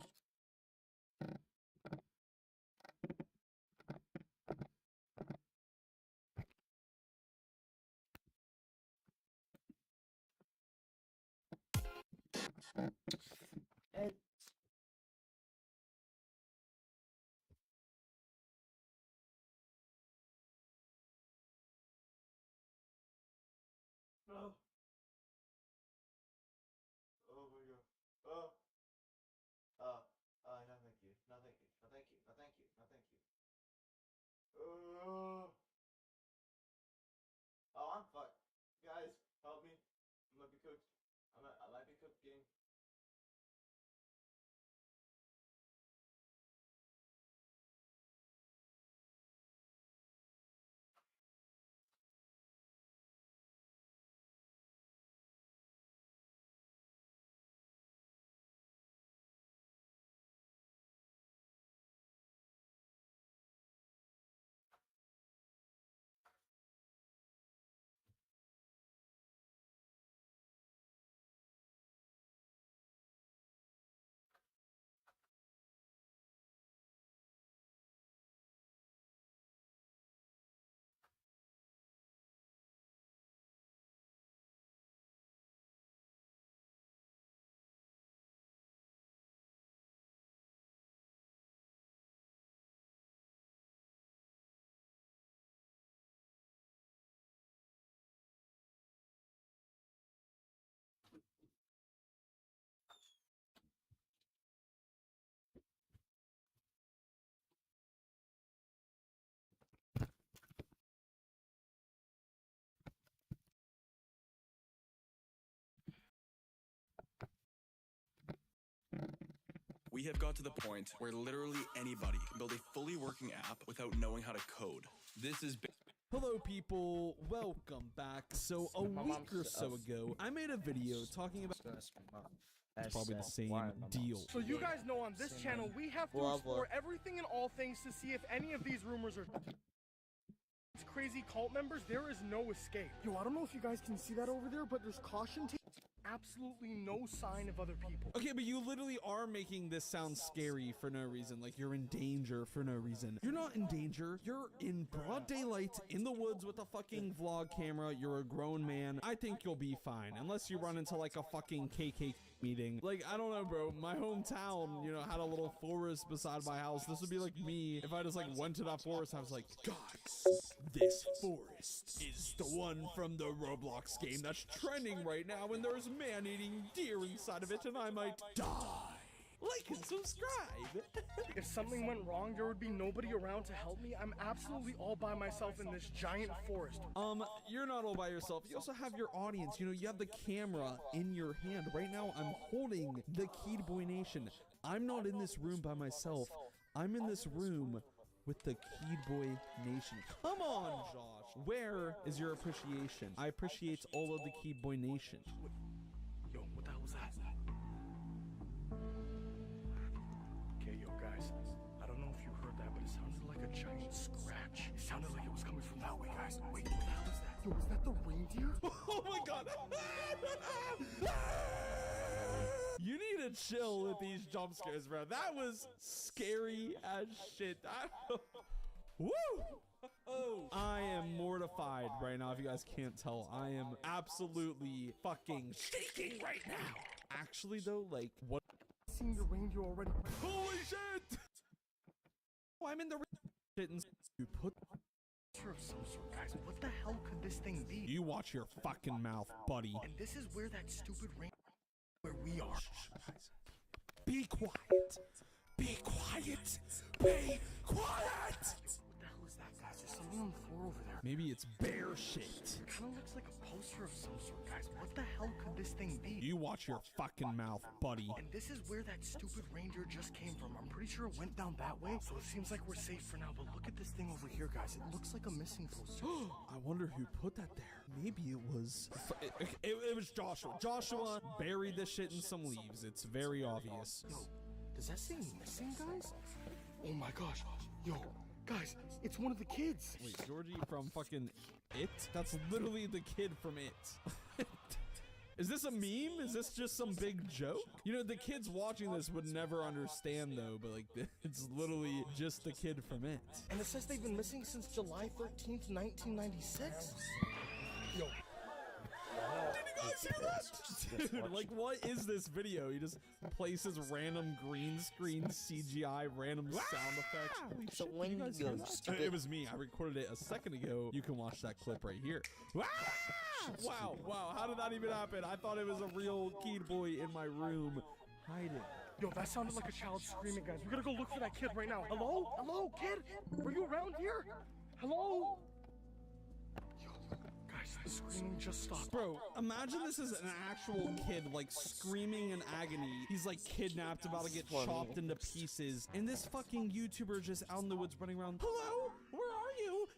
No. Oh my god. Oh. No thank you. No thank you. No thank you. No thank you. No thank you. Oh, I'm fucked. Guys, help me. I might be cooked. I might be cooked, gang. We have got to the point where literally anybody can build a fully working app without knowing how to code. This is Hello people, welcome back. So a week or so ago, I made a video talking about it's probably the same deal. So you guys know on this channel, we have to explore everything and all things to see if any of these rumors are crazy cult members. There is no escape. Yo, I don't know if you guys can see that over there, but there's caution tape. Absolutely no sign of other people. Okay, but you literally are making this sound scary for no reason. Like you're in danger for no reason. You're not in danger. You're in broad daylight in the woods with a fucking vlog camera. You're a grown man. I think you'll be fine. Unless you run into like a fucking KK meeting. Like, I don't know, bro. My hometown, you know, had a little forest beside my house. This would be like me if I just like went to that forest. I was like, guys, this forest is the one from the Roblox game that's trending right now, and there's man-eating deer inside of it, and I might die. Like and subscribe. If something went wrong, there would be nobody around to help me. I'm absolutely all by myself in this giant forest. You're not all by yourself. You also have your audience. You know, you have the camera in your hand. Right now, I'm holding the key to Boy Nation. I'm not in this room by myself. I'm in this room with the Kid Boy Nation. Come on, Josh. Where is your appreciation? I appreciate all of the Kid Boy Nation. Yo, what the hell was that? Okay, yo, guys. I don't know if you heard that, but it sounded like a giant scratch. It sounded like it was coming from that way, guys. Wait, what the hell is that? Yo, is that the reindeer? Oh my god. You need to chill with these jump scares, bro. That was scary as shit. Woo! Oh, I am mortified right now. If you guys can't tell, I am absolutely fucking shaking right now. Actually, though, like, what? Seeing the reindeer already. Holy shit! Oh, I'm in the shit and you put. Of some sort, guys. What the hell could this thing be? You watch your fucking mouth, buddy. And this is where that stupid reindeer. Where we are. Be quiet. Be quiet. Be quiet. What the hell is that, guys? There's something on the floor over there. Maybe it's bear shit. It kind of looks like a poster of some sort, guys. What the hell could this thing be? You watch your fucking mouth, buddy. And this is where that stupid reindeer just came from. I'm pretty sure it went down that way, so it seems like we're safe for now. But look at this thing over here, guys. It looks like a missing poster. I wonder who put that there. Maybe it was... It was Joshua. Joshua buried this shit in some leaves. It's very obvious. Yo, does that say missing, guys? Oh my gosh. Yo, guys, it's one of the kids. Wait, Georgie from fucking It? That's literally the kid from It. Is this a meme? Is this just some big joke? You know, the kids watching this would never understand though, but like, it's literally just the kid from It. And it says they've been missing since July 13th, 1996. Yo. Did you guys hear that? Dude, like, what is this video? He just places random green screen CGI random sound effects. So when you go stupid. It was me. I recorded it a second ago. You can watch that clip right here. Wow, wow, how did that even happen? I thought it was a real Kid Boy in my room hiding. Yo, that sounded like a child screaming, guys. We gotta go look for that kid right now. Hello? Hello, kid? Were you around here? Hello? The screaming just stopped. Bro, imagine this is an actual kid, like, screaming in agony. He's, like, kidnapped, about to get chopped into pieces. And this fucking YouTuber just out in the woods running around, hello? Where are you?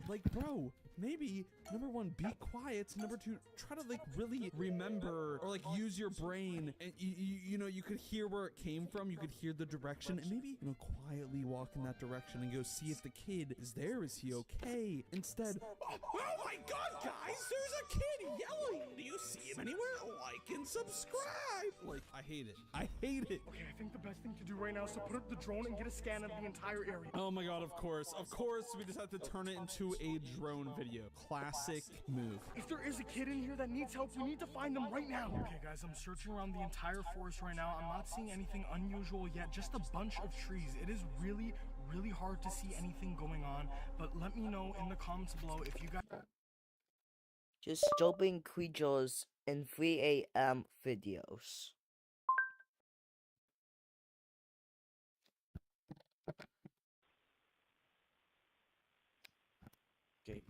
Like, bro, maybe, number one, be quiet. Number two, try to, like, really remember or, like, use your brain. And, you know, you could hear where it came from. You could hear the direction. And maybe, you know, quietly walk in that direction and go see if the kid is there. Is he okay? Instead, oh my God, guys, there's a kid yelling. Do you see him anywhere? Like and subscribe. Like, I hate it. I hate it. Okay, I think the best thing to do right now is to put up the drone and get a scan of the entire area. Oh my God, of course. Of course, we just have to turn it into a drone video. Classic move. If there is a kid in here that needs help, we need to find them right now. Okay, guys, I'm searching around the entire forest right now. I'm not seeing anything unusual yet, just a bunch of trees. It is really hard to see anything going on, but let me know in the comments below if you guys... Just stopping creatures in 3 a.m. videos. Okay.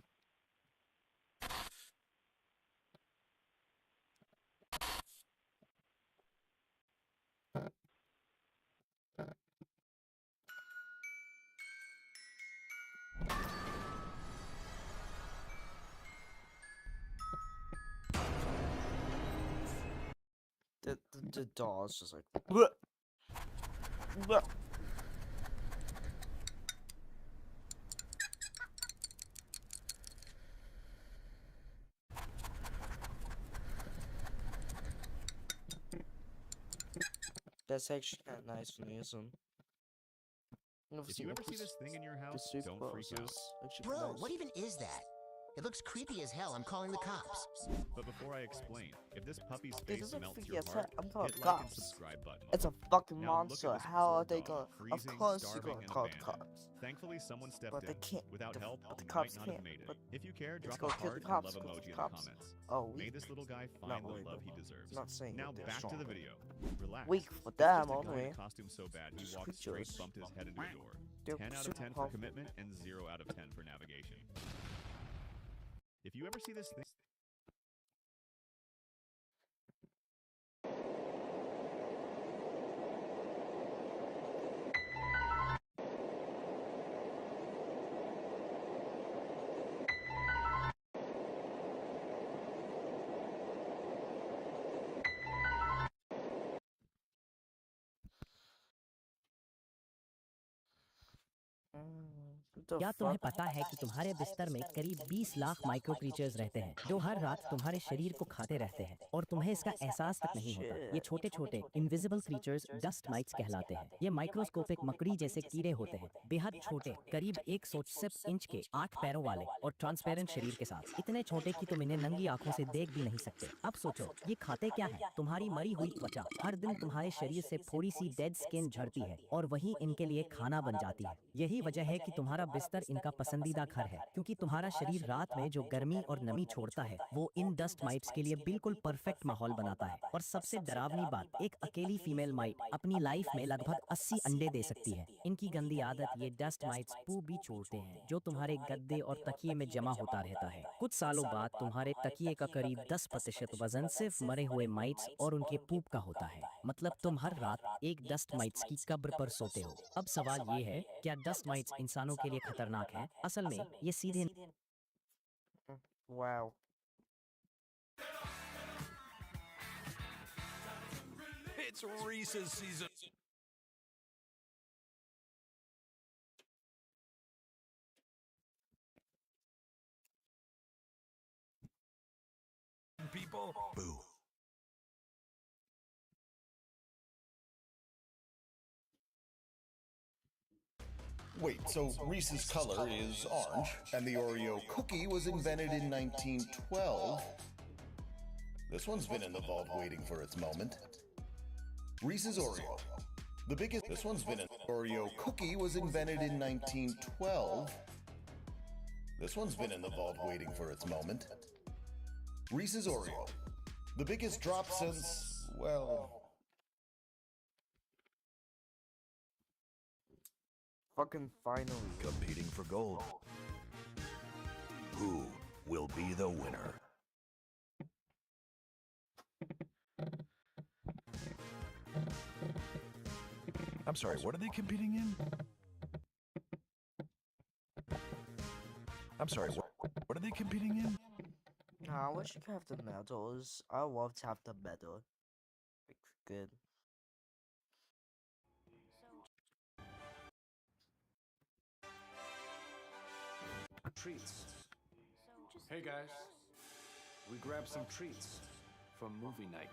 The doll's just like bleh. Bleh. That's actually kind of nice for me, isn't it? If you ever see this thing in your house, don't freak out. Bro, what even is that? It looks creepy as hell. I'm calling the cops. But before I explain, if this puppy's face melts your yes, heart, I'm hit calling like and cops. subscribe button. It's a fucking Now look at monster. this How poor are they dog, gonna? Of freezing, course you're starving, gonna and call the abandoned. cops. Thankfully, someone stepped But they in. can't. Without help, But the you cops might not have can't. made it. But If you care, let's drop go a kill heart the and cops, love go emoji in kill the the cops. comments. Oh, May weak. this little guy Not find the really, love he but deserves. I'm not saying Now they're back to the strong. video. Relax. Weak for It's them, just a guy in only. a costume so bad he Just walked straight, creatures. bumped his head into a door. They're 10 out of super 10 for powerful. commitment and 0 out of 10 for navigation. If you ever see this thing... क्या तुम्हें पता है कि तुम्हारे बिस्तर में करीब 20 lakh micro creatures रहते हैं जो हर रात तुम्हारे शरीर को खाते रहते हैं और तुम्हें इसका एहसास तक नहीं होता। ये छोटे छोटे इनविजिबल क्रीचर्स डस्ट माइट्स कहलाते हैं। ये माइक्रोस्कोपिक मकड़ी जैसे कीड़े होते हैं, बेहद छोटे, करीब 160 इंच के, 8 पैरों वाले और ट्रांसपेरेंट शरीर के साथ। इतने छोटे कि तुम इन्हें नंगी आंखों से देख भी नहीं सकते। अब सोचो, ये खाते क्या है? तुम्हारी मरी हुई त्वचा। हर दिन तुम्हारे शरीर से थोड़ी सी डेड स्किन झड़ती है और वही इनके लिए खाना बन जाती है। यही वजह है कि तुम्हारा बिस्तर इनका पसंदीदा घर है, क्योंकि तुम्हारा शरीर रात में जो गर्मी और नमी छोड़ता है वो इन डस्ट माइट्स के लिए बिल्कुल परफेक्ट माहौल बनाता है। और सबसे डरावनी बात, एक अकेली फीमेल माइट अपनी लाइफ में लगभग 80 अंडे दे सकती है। इनकी गंदी आदत, ये डस्ट माइट्स पू भी छोड़ते हैं जो तुम्हारे गद्दे और तकिए में जमा होता रहता है। कुछ सालों बाद तुम्हारे तकिए का करीब 10% वजन सिर्फ मरे हुए माइट्स और उनके पूप का होता है। मतलब तुम हर रात एक डस्ट माइट्स की कब्र पर सोते हो। अब सवाल ये है, क्या डस्ट माइट्स इंसानों के लिए खतरनाक है? असल में ये सीधे Wow. It's Reese's season. People. Boo. Wait, so Reese's color is orange, and the Oreo cookie was invented in 1912. This one's been in the vault waiting for its moment. Reese's Oreo. The biggest. This one's been in. Oreo cookie was invented in 1912. This one's been in the vault waiting for its moment. Reese's Oreo. The biggest drop since, well... Fucking finally. Competing for gold. Who will be the winner? I'm sorry, what are they competing in? I'm sorry, what are they competing in? Nah, I wish you could have the medals. I love to have the medal. Like, good. Treats. Hey guys, we grabbed some treats from movie night.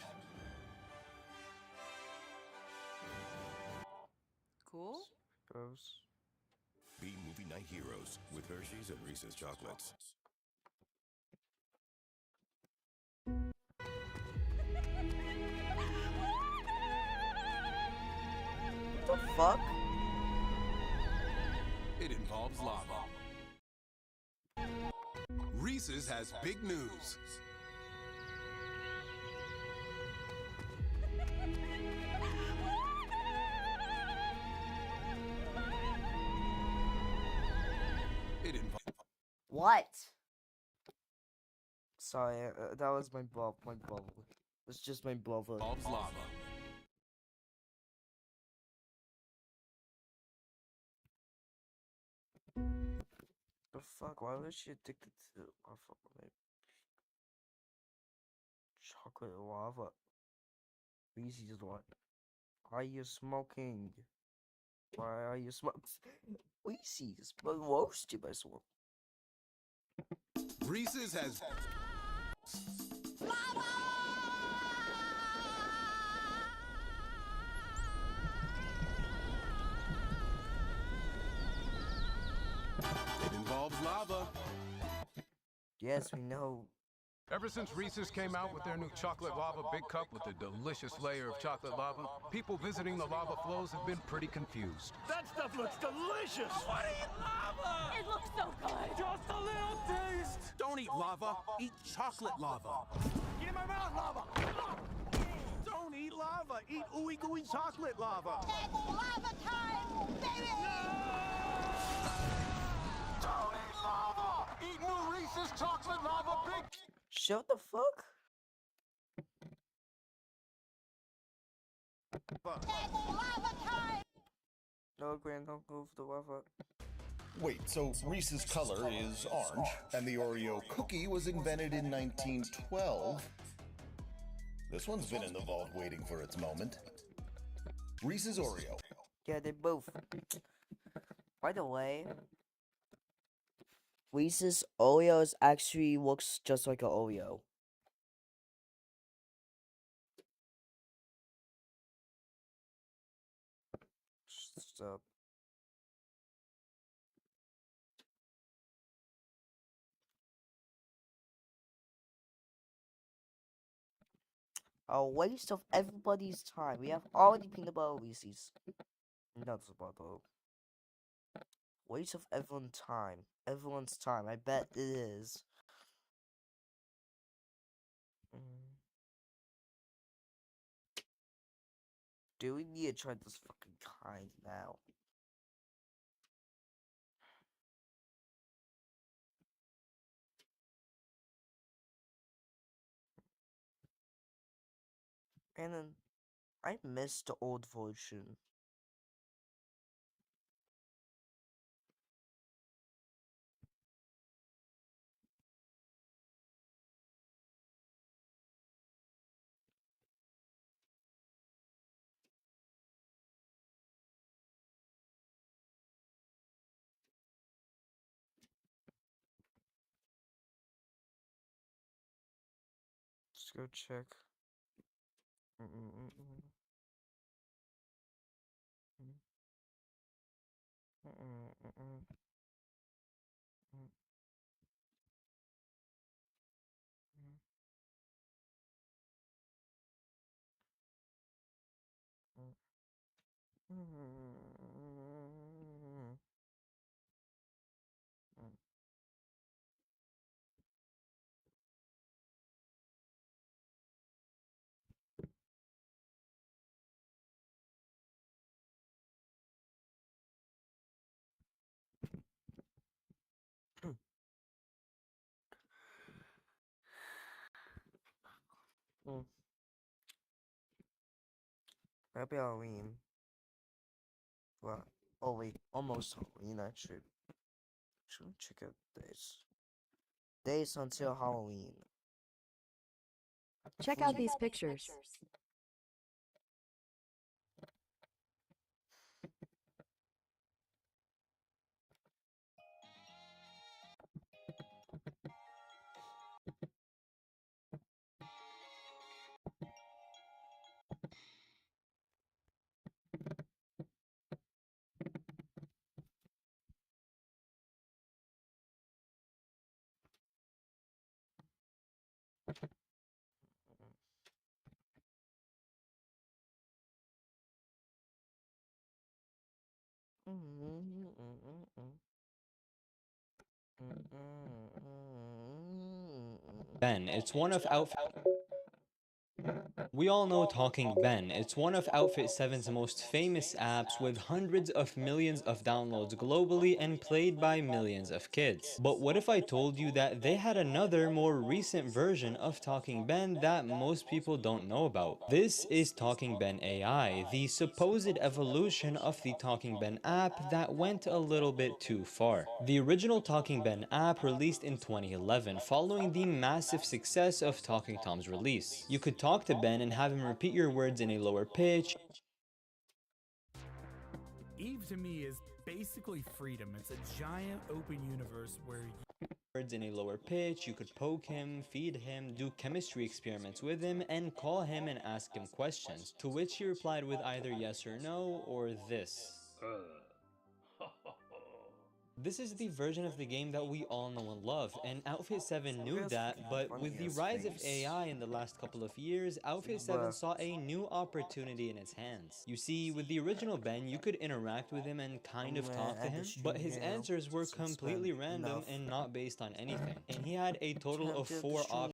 Cool. Gross. Be movie night heroes with Hershey's and Reese's chocolates. What the fuck? It involves lava. Reese's has big news. It involves. What? Sorry, that was my bubble. It's just my bubble. Involves lava. The fuck? Why was she addicted to chocolate lava? Reese's what? Why are you smoking? Why are you smoking? Reese's, but roasted by someone. Reese's has. It involves lava. Yes, we know. Ever since Reese's came out with their new chocolate lava big cup with a delicious layer of chocolate lava, people visiting the lava flows have been pretty confused. That stuff looks delicious! I want to eat lava! It looks so good! Just a little taste! Don't eat lava, eat chocolate lava. Get in my mouth, lava! Don't eat lava, eat ooey gooey chocolate lava! It's lava time, baby! Don't eat lava! Eat new Reese's chocolate lava big... Shut the fuck? It's lava time! No, Grant, don't move the lava. Wait, so Reese's color is orange, and the Oreo cookie was invented in 1912. This one's been in the vault waiting for its moment. Reese's Oreo. Yeah, they both. By the way, Reese's Oreos actually looks just like an Oreo. Stop. A waste of everybody's time. We have already peanut butter Reese's. That's about all. Waste of everyone's time. Everyone's time. I bet it is. Do we need to try this fucking kind now? And then I missed the old version. Let's go check. Happy Halloween. Well, oh wait, almost Halloween actually. Should we check out days? Days until Halloween. Check out these pictures. Ben, it's one of We all know Talking Ben. It's one of Outfit 7's most famous apps with hundreds of millions of downloads globally and played by millions of kids. But what if I told you that they had another more recent version of Talking Ben that most people don't know about? This is Talking Ben AI, the supposed evolution of the Talking Ben app that went a little bit too far. The original Talking Ben app released in 2011 following the massive success of Talking Tom's release. You could talk to Ben and have him repeat your words in a lower pitch. Eve to me is basically freedom. It's a giant open universe where words in a lower pitch, you could poke him, feed him, do chemistry experiments with him, and call him and ask him questions, to which he replied with either yes or no, or this. This is the version of the game that we all know and love, and Outfit 7 knew that, but with the rise of AI in the last couple of years, Outfit 7 saw a new opportunity in its hands. You see, with the original Ben, you could interact with him and kind of talk to him, but his answers were completely random and not based on anything, and he had a total of 4 options